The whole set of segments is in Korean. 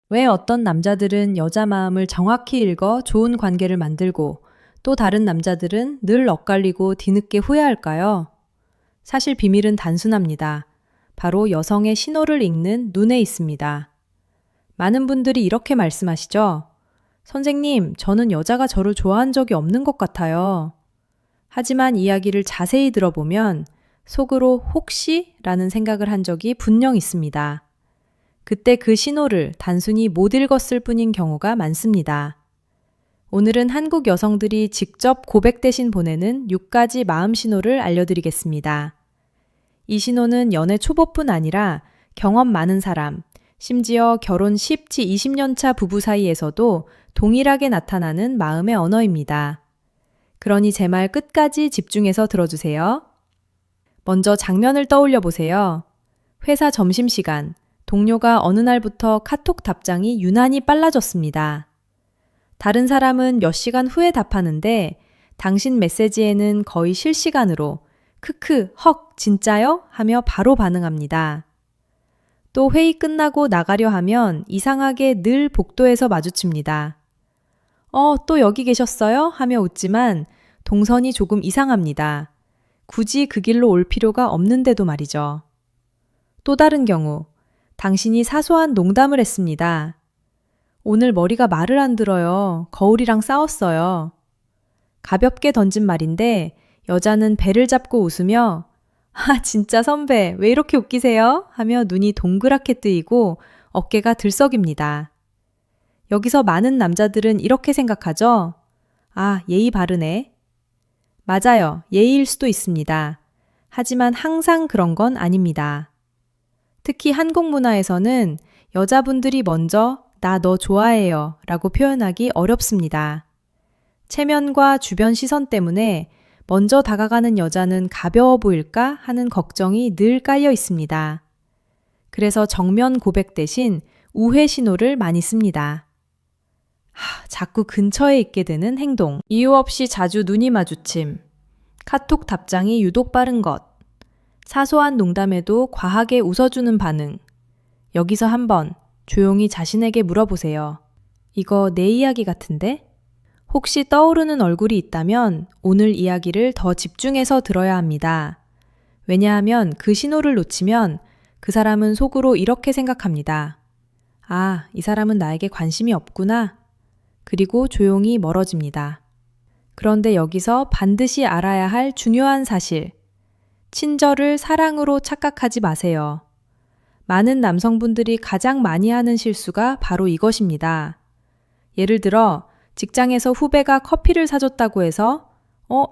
왜 어떤 남자들은 여자 마음을 정확히 읽어 좋은 관계를 만들고 또 다른 남자들은 늘 엇갈리고 뒤늦게 후회할까요? 사실 비밀은 단순합니다. 바로 여성의 신호를 읽는 눈에 있습니다. 많은 분들이 이렇게 말씀하시죠. 선생님, 저는 여자가 저를 좋아한 적이 없는 것 같아요. 하지만 이야기를 자세히 들어보면 속으로 혹시? 라는 생각을 한 적이 분명 있습니다. 그때 그 신호를 단순히 못 읽었을 뿐인 경우가 많습니다. 오늘은 한국 여성들이 직접 고백 대신 보내는 6가지 마음 신호를 알려드리겠습니다. 이 신호는 연애 초보뿐 아니라 경험 많은 사람, 심지어 결혼 10지 20년 차 부부 사이에서도 동일하게 나타나는 마음의 언어입니다. 그러니 제 말 끝까지 집중해서 들어주세요. 먼저 장면을 떠올려 보세요. 회사 점심시간, 동료가 어느 날부터 카톡 답장이 유난히 빨라졌습니다. 다른 사람은 몇 시간 후에 답하는데 당신 메시지에는 거의 실시간으로 크크, 헉, 진짜요? 하며 바로 반응합니다. 또 회의 끝나고 나가려 하면 이상하게 늘 복도에서 마주칩니다. 또 여기 계셨어요? 하며 웃지만 동선이 조금 이상합니다. 굳이 그 길로 올 필요가 없는데도 말이죠. 또 다른 경우, 당신이 사소한 농담을 했습니다. 오늘 머리가 말을 안 들어요. 거울이랑 싸웠어요. 가볍게 던진 말인데 여자는 배를 잡고 웃으며 진짜 선배, 왜 이렇게 웃기세요? 하며 눈이 동그랗게 뜨이고 어깨가 들썩입니다. 여기서 많은 남자들은 이렇게 생각하죠. 예의 바르네. 맞아요. 예의일 수도 있습니다. 하지만 항상 그런 건 아닙니다. 특히 한국 문화에서는 여자분들이 먼저 나 너 좋아해요 라고 표현하기 어렵습니다. 체면과 주변 시선 때문에 먼저 다가가는 여자는 가벼워 보일까 하는 걱정이 늘 깔려 있습니다. 그래서 정면 고백 대신 우회 신호를 많이 씁니다. 자꾸 근처에 있게 되는 행동, 이유 없이 자주 눈이 마주침, 카톡 답장이 유독 빠른 것, 사소한 농담에도 과하게 웃어주는 반응. 여기서 한번 조용히 자신에게 물어보세요. 이거 내 이야기 같은데? 혹시 떠오르는 얼굴이 있다면 오늘 이야기를 더 집중해서 들어야 합니다. 왜냐하면 그 신호를 놓치면 그 사람은 속으로 이렇게 생각합니다. 이 사람은 나에게 관심이 없구나. 그리고 조용히 멀어집니다. 그런데 여기서 반드시 알아야 할 중요한 사실. 친절을 사랑으로 착각하지 마세요. 많은 남성분들이 가장 많이 하는 실수가 바로 이것입니다. 예를 들어 직장에서 후배가 커피를 사줬다고 해서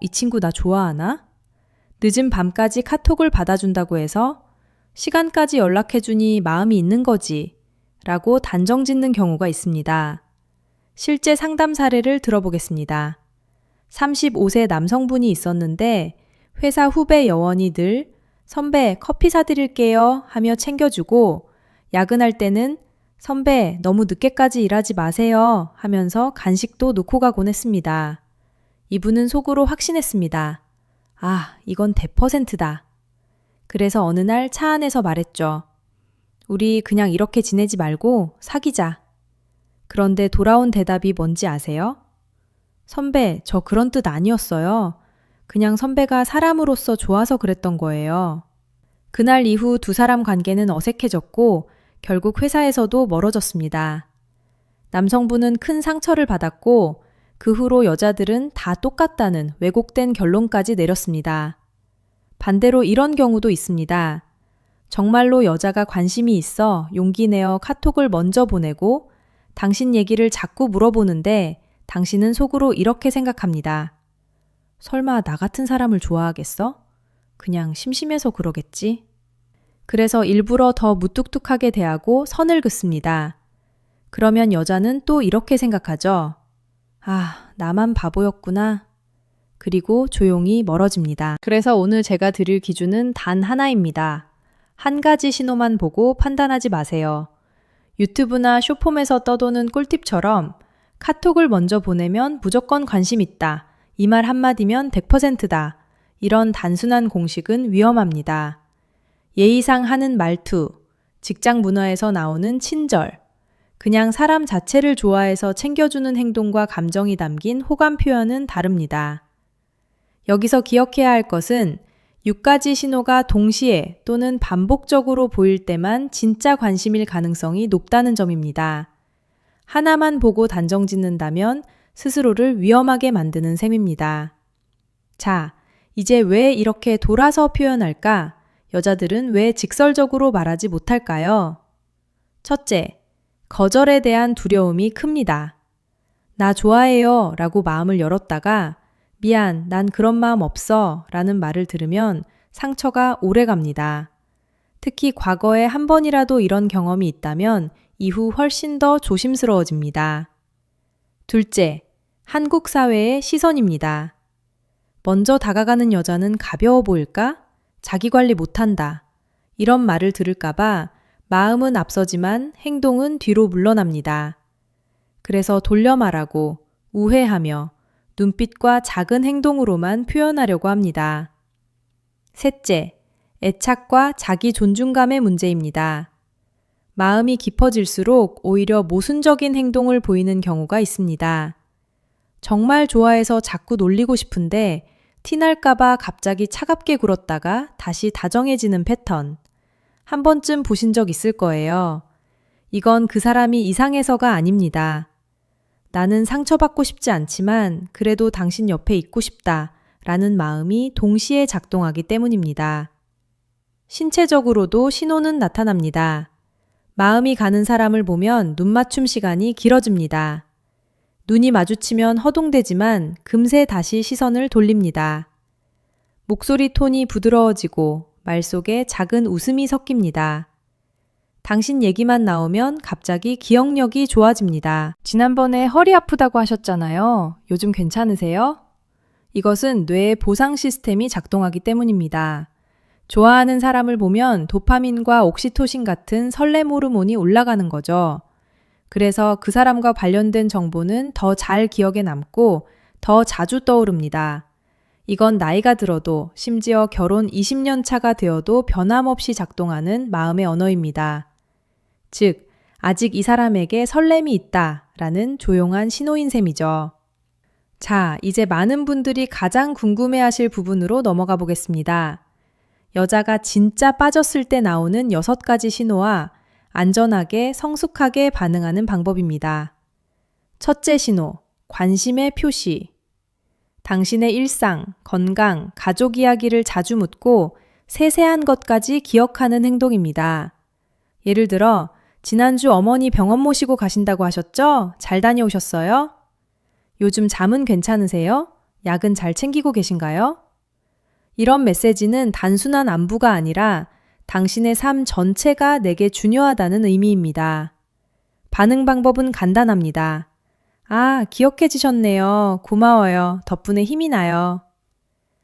이 친구 나 좋아하나? 늦은 밤까지 카톡을 받아준다고 해서 시간까지 연락해주니 마음이 있는 거지 라고 단정 짓는 경우가 있습니다. 실제 상담 사례를 들어보겠습니다. 35세 남성분이 있었는데 회사 후배 여원이 늘 선배 커피 사드릴게요 하며 챙겨주고 야근할 때는 선배 너무 늦게까지 일하지 마세요 하면서 간식도 놓고 가곤 했습니다. 이분은 속으로 확신했습니다. 이건 100%다. 그래서 어느 날 차 안에서 말했죠. 우리 그냥 이렇게 지내지 말고 사귀자. 그런데 돌아온 대답이 뭔지 아세요? 선배, 저 그런 뜻 아니었어요. 그냥 선배가 사람으로서 좋아서 그랬던 거예요. 그날 이후 두 사람 관계는 어색해졌고 결국 회사에서도 멀어졌습니다. 남성분은 큰 상처를 받았고 그 후로 여자들은 다 똑같다는 왜곡된 결론까지 내렸습니다. 반대로 이런 경우도 있습니다. 정말로 여자가 관심이 있어 용기 내어 카톡을 먼저 보내고 당신 얘기를 자꾸 물어보는데 당신은 속으로 이렇게 생각합니다. 설마 나 같은 사람을 좋아하겠어? 그냥 심심해서 그러겠지? 그래서 일부러 더 무뚝뚝하게 대하고 선을 긋습니다. 그러면 여자는 또 이렇게 생각하죠. 나만 바보였구나. 그리고 조용히 멀어집니다. 그래서 오늘 제가 드릴 기준은 단 하나입니다. 한 가지 신호만 보고 판단하지 마세요. 유튜브나 쇼폼에서 떠도는 꿀팁처럼 카톡을 먼저 보내면 무조건 관심 있다. 이 말 한마디면 100%다. 이런 단순한 공식은 위험합니다. 예의상 하는 말투, 직장 문화에서 나오는 친절, 그냥 사람 자체를 좋아해서 챙겨주는 행동과 감정이 담긴 호감 표현은 다릅니다. 여기서 기억해야 할 것은 6가지 신호가 동시에 또는 반복적으로 보일 때만 진짜 관심일 가능성이 높다는 점입니다. 하나만 보고 단정 짓는다면 스스로를 위험하게 만드는 셈입니다. 자, 이제 왜 이렇게 돌아서 표현할까? 여자들은 왜 직설적으로 말하지 못할까요? 첫째, 거절에 대한 두려움이 큽니다. 나 좋아해요 라고 마음을 열었다가 미안, 난 그런 마음 없어 라는 말을 들으면 상처가 오래 갑니다. 특히 과거에 한 번이라도 이런 경험이 있다면 이후 훨씬 더 조심스러워집니다. 둘째, 한국 사회의 시선입니다. 먼저 다가가는 여자는 가벼워 보일까? 자기 관리 못한다. 이런 말을 들을까봐 마음은 앞서지만 행동은 뒤로 물러납니다. 그래서 돌려 말하고 우회하며 눈빛과 작은 행동으로만 표현하려고 합니다. 셋째, 애착과 자기 존중감의 문제입니다. 마음이 깊어질수록 오히려 모순적인 행동을 보이는 경우가 있습니다. 정말 좋아해서 자꾸 놀리고 싶은데 티날까봐 갑자기 차갑게 굴었다가 다시 다정해지는 패턴. 한 번쯤 보신 적 있을 거예요. 이건 그 사람이 이상해서가 아닙니다. 나는 상처받고 싶지 않지만 그래도 당신 옆에 있고 싶다 라는 마음이 동시에 작동하기 때문입니다. 신체적으로도 신호는 나타납니다. 마음이 가는 사람을 보면 눈 맞춤 시간이 길어집니다. 눈이 마주치면 허둥대지만 금세 다시 시선을 돌립니다. 목소리 톤이 부드러워지고 말 속에 작은 웃음이 섞입니다. 당신 얘기만 나오면 갑자기 기억력이 좋아집니다. 지난번에 허리 아프다고 하셨잖아요. 요즘 괜찮으세요? 이것은 뇌의 보상 시스템이 작동하기 때문입니다. 좋아하는 사람을 보면 도파민과 옥시토신 같은 설렘 호르몬이 올라가는 거죠. 그래서 그 사람과 관련된 정보는 더 잘 기억에 남고 더 자주 떠오릅니다. 이건 나이가 들어도 심지어 결혼 20년 차가 되어도 변함없이 작동하는 마음의 언어입니다. 즉, 아직 이 사람에게 설렘이 있다라는 조용한 신호인 셈이죠. 자, 이제 많은 분들이 가장 궁금해하실 부분으로 넘어가 보겠습니다. 여자가 진짜 빠졌을 때 나오는 6가지 신호와 안전하게 성숙하게 반응하는 방법입니다. 첫째 신호, 관심의 표시. 당신의 일상, 건강, 가족 이야기를 자주 묻고 세세한 것까지 기억하는 행동입니다. 예를 들어, 지난주 어머니 병원 모시고 가신다고 하셨죠? 잘 다녀오셨어요? 요즘 잠은 괜찮으세요? 약은 잘 챙기고 계신가요? 이런 메시지는 단순한 안부가 아니라 당신의 삶 전체가 내게 중요하다는 의미입니다. 반응 방법은 간단합니다. 아, 기억해 주셨네요. 고마워요. 덕분에 힘이 나요.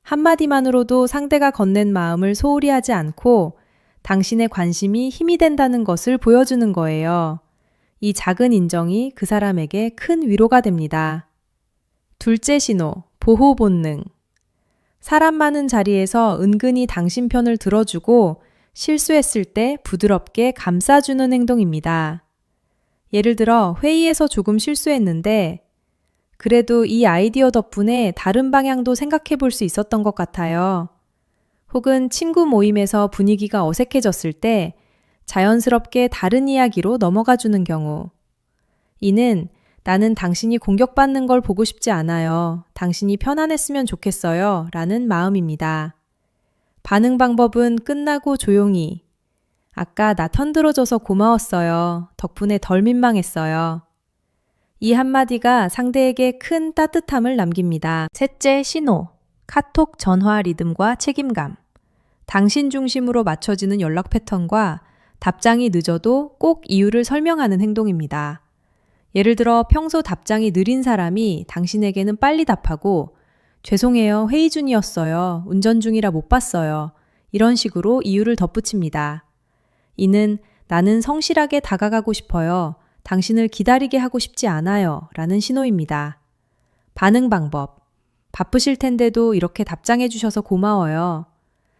한마디만으로도 상대가 건넨 마음을 소홀히 하지 않고 당신의 관심이 힘이 된다는 것을 보여주는 거예요. 이 작은 인정이 그 사람에게 큰 위로가 됩니다. 둘째 신호, 보호 본능. 사람 많은 자리에서 은근히 당신 편을 들어주고 실수했을 때 부드럽게 감싸주는 행동입니다. 예를 들어 회의에서 조금 실수했는데 그래도 이 아이디어 덕분에 다른 방향도 생각해 볼 수 있었던 것 같아요. 혹은 친구 모임에서 분위기가 어색해졌을 때 자연스럽게 다른 이야기로 넘어가 주는 경우. 이는 나는 당신이 공격받는 걸 보고 싶지 않아요. 당신이 편안했으면 좋겠어요. 라는 마음입니다. 반응 방법은 끝나고 조용히. 아까 나 편들어줘서 고마웠어요. 덕분에 덜 민망했어요. 이 한마디가 상대에게 큰 따뜻함을 남깁니다. 셋째 신호. 카톡 전화 리듬과 책임감. 당신 중심으로 맞춰지는 연락 패턴과 답장이 늦어도 꼭 이유를 설명하는 행동입니다. 예를 들어 평소 답장이 느린 사람이 당신에게는 빨리 답하고 죄송해요. 회의 중이었어요. 운전 중이라 못 봤어요. 이런 식으로 이유를 덧붙입니다. 이는 나는 성실하게 다가가고 싶어요. 당신을 기다리게 하고 싶지 않아요. 라는 신호입니다. 반응 방법. 바쁘실 텐데도 이렇게 답장해 주셔서 고마워요.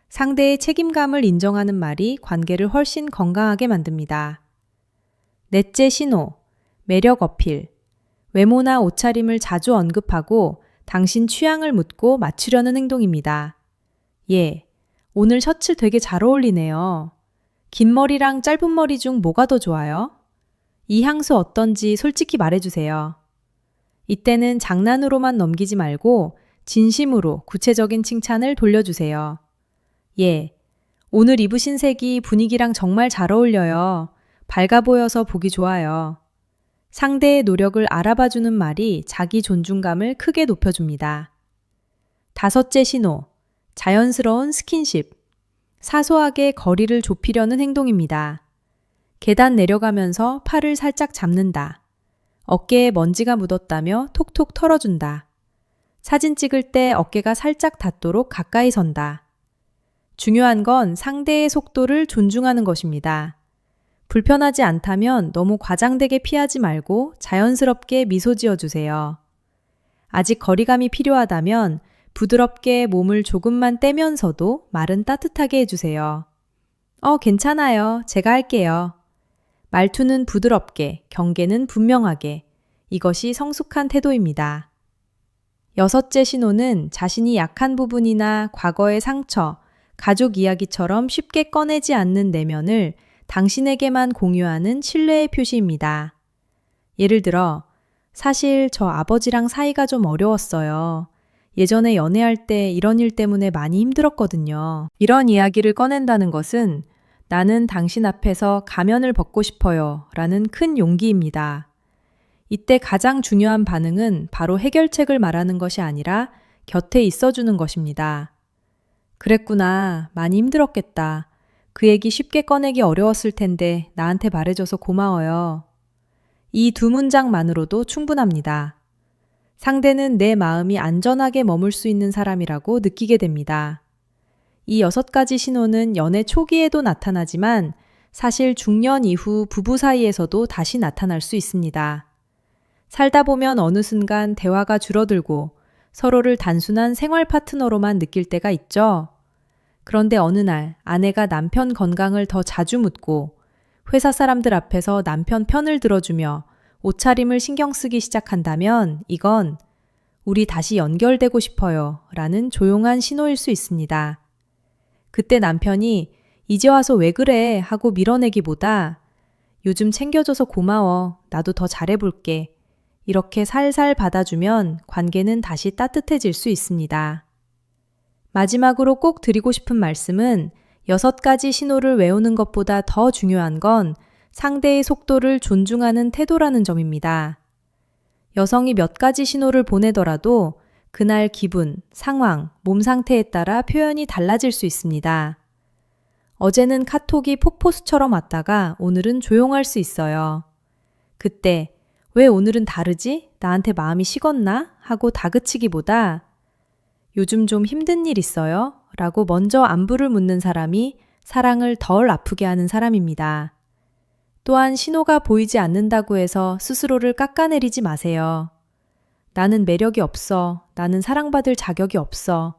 상대의 책임감을 인정하는 말이 관계를 훨씬 건강하게 만듭니다. 넷째 신호. 매력 어필. 외모나 옷차림을 자주 언급하고 당신 취향을 묻고 맞추려는 행동입니다. 예, 오늘 셔츠 되게 잘 어울리네요. 긴 머리랑 짧은 머리 중 뭐가 더 좋아요? 이 향수 어떤지 솔직히 말해주세요. 이때는 장난으로만 넘기지 말고 진심으로 구체적인 칭찬을 돌려주세요. 예, 오늘 입으신 색이 분위기랑 정말 잘 어울려요. 밝아 보여서 보기 좋아요. 상대의 노력을 알아봐주는 말이 자기 존중감을 크게 높여줍니다. 다섯째 신호, 자연스러운 스킨십. 사소하게 거리를 좁히려는 행동입니다. 계단 내려가면서 팔을 살짝 잡는다. 어깨에 먼지가 묻었다며 톡톡 털어준다. 사진 찍을 때 어깨가 살짝 닿도록 가까이 선다. 중요한 건 상대의 속도를 존중하는 것입니다. 불편하지 않다면 너무 과장되게 피하지 말고 자연스럽게 미소 지어주세요. 아직 거리감이 필요하다면 부드럽게 몸을 조금만 떼면서도 말은 따뜻하게 해주세요. 괜찮아요. 제가 할게요. 말투는 부드럽게, 경계는 분명하게. 이것이 성숙한 태도입니다. 여섯째 신호는 자신이 약한 부분이나 과거의 상처, 가족 이야기처럼 쉽게 꺼내지 않는 내면을 당신에게만 공유하는 신뢰의 표시입니다. 예를 들어, 사실 저 아버지랑 사이가 좀 어려웠어요. 예전에 연애할 때 이런 일 때문에 많이 힘들었거든요. 이런 이야기를 꺼낸다는 것은 나는 당신 앞에서 가면을 벗고 싶어요 라는 큰 용기입니다. 이때 가장 중요한 반응은 바로 해결책을 말하는 것이 아니라 곁에 있어주는 것입니다. 그랬구나. 많이 힘들었겠다. 그 얘기 쉽게 꺼내기 어려웠을 텐데 나한테 말해줘서 고마워요. 이 두 문장만으로도 충분합니다. 상대는 내 마음이 안전하게 머물 수 있는 사람이라고 느끼게 됩니다. 이 6가지 신호는 연애 초기에도 나타나지만 사실 중년 이후 부부 사이에서도 다시 나타날 수 있습니다. 살다 보면 어느 순간 대화가 줄어들고 서로를 단순한 생활 파트너로만 느낄 때가 있죠. 그런데 어느 날 아내가 남편 건강을 더 자주 묻고 회사 사람들 앞에서 남편 편을 들어주며 옷차림을 신경 쓰기 시작한다면 이건 우리 다시 연결되고 싶어요 라는 조용한 신호일 수 있습니다. 그때 남편이 이제 와서 왜 그래 하고 밀어내기보다 요즘 챙겨줘서 고마워. 나도 더 잘해볼게. 이렇게 살살 받아주면 관계는 다시 따뜻해질 수 있습니다. 마지막으로 꼭 드리고 싶은 말씀은 6가지 신호를 외우는 것보다 더 중요한 건 상대의 속도를 존중하는 태도라는 점입니다. 여성이 몇 가지 신호를 보내더라도 그날 기분, 상황, 몸 상태에 따라 표현이 달라질 수 있습니다. 어제는 카톡이 폭포수처럼 왔다가 오늘은 조용할 수 있어요. 그때 왜 오늘은 다르지? 나한테 마음이 식었나? 하고 다그치기보다 요즘 좀 힘든 일 있어요? 라고 먼저 안부를 묻는 사람이 사랑을 덜 아프게 하는 사람입니다. 또한 신호가 보이지 않는다고 해서 스스로를 깎아내리지 마세요. 나는 매력이 없어. 나는 사랑받을 자격이 없어.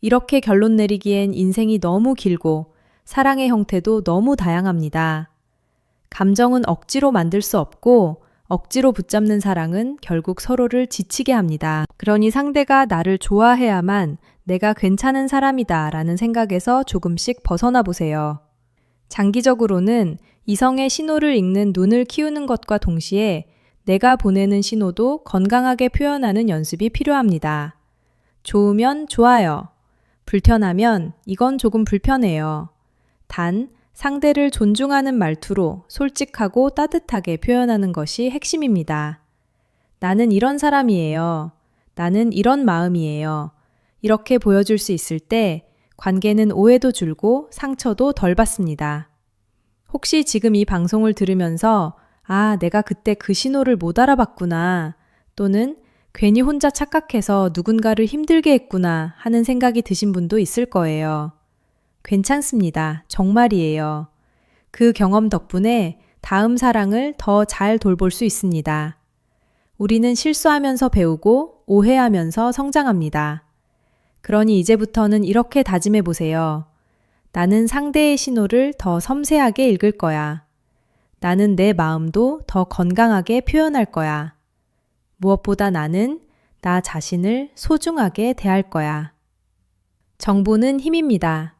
이렇게 결론 내리기엔 인생이 너무 길고 사랑의 형태도 너무 다양합니다. 감정은 억지로 만들 수 없고 억지로 붙잡는 사랑은 결국 서로를 지치게 합니다. 그러니 상대가 나를 좋아해야만 내가 괜찮은 사람이다 라는 생각에서 조금씩 벗어나 보세요. 장기적으로는 이성의 신호를 읽는 눈을 키우는 것과 동시에 내가 보내는 신호도 건강하게 표현하는 연습이 필요합니다. 좋으면 좋아요. 불편하면 이건 조금 불편해요. 단, 상대를 존중하는 말투로 솔직하고 따뜻하게 표현하는 것이 핵심입니다. 나는 이런 사람이에요. 나는 이런 마음이에요. 이렇게 보여줄 수 있을 때 관계는 오해도 줄고 상처도 덜 받습니다. 혹시 지금 이 방송을 들으면서 내가 그때 그 신호를 못 알아봤구나 또는 괜히 혼자 착각해서 누군가를 힘들게 했구나 하는 생각이 드신 분도 있을 거예요. 괜찮습니다. 정말이에요. 그 경험 덕분에 다음 사랑을 더 잘 돌볼 수 있습니다. 우리는 실수하면서 배우고 오해하면서 성장합니다. 그러니 이제부터는 이렇게 다짐해 보세요. 나는 상대의 신호를 더 섬세하게 읽을 거야. 나는 내 마음도 더 건강하게 표현할 거야. 무엇보다 나는 나 자신을 소중하게 대할 거야. 정보는 힘입니다.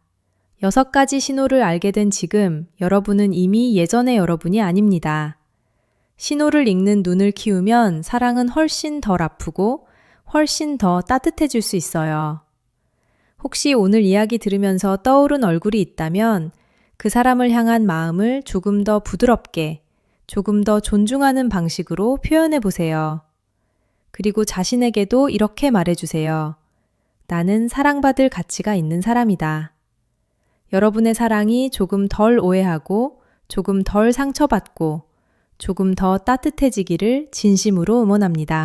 6가지 신호를 알게 된 지금 여러분은 이미 예전의 여러분이 아닙니다. 신호를 읽는 눈을 키우면 사랑은 훨씬 덜 아프고 훨씬 더 따뜻해질 수 있어요. 혹시 오늘 이야기 들으면서 떠오른 얼굴이 있다면 그 사람을 향한 마음을 조금 더 부드럽게, 조금 더 존중하는 방식으로 표현해 보세요. 그리고 자신에게도 이렇게 말해주세요. 나는 사랑받을 가치가 있는 사람이다. 여러분의 사랑이 조금 덜 오해하고 조금 덜 상처받고 조금 더 따뜻해지기를 진심으로 응원합니다.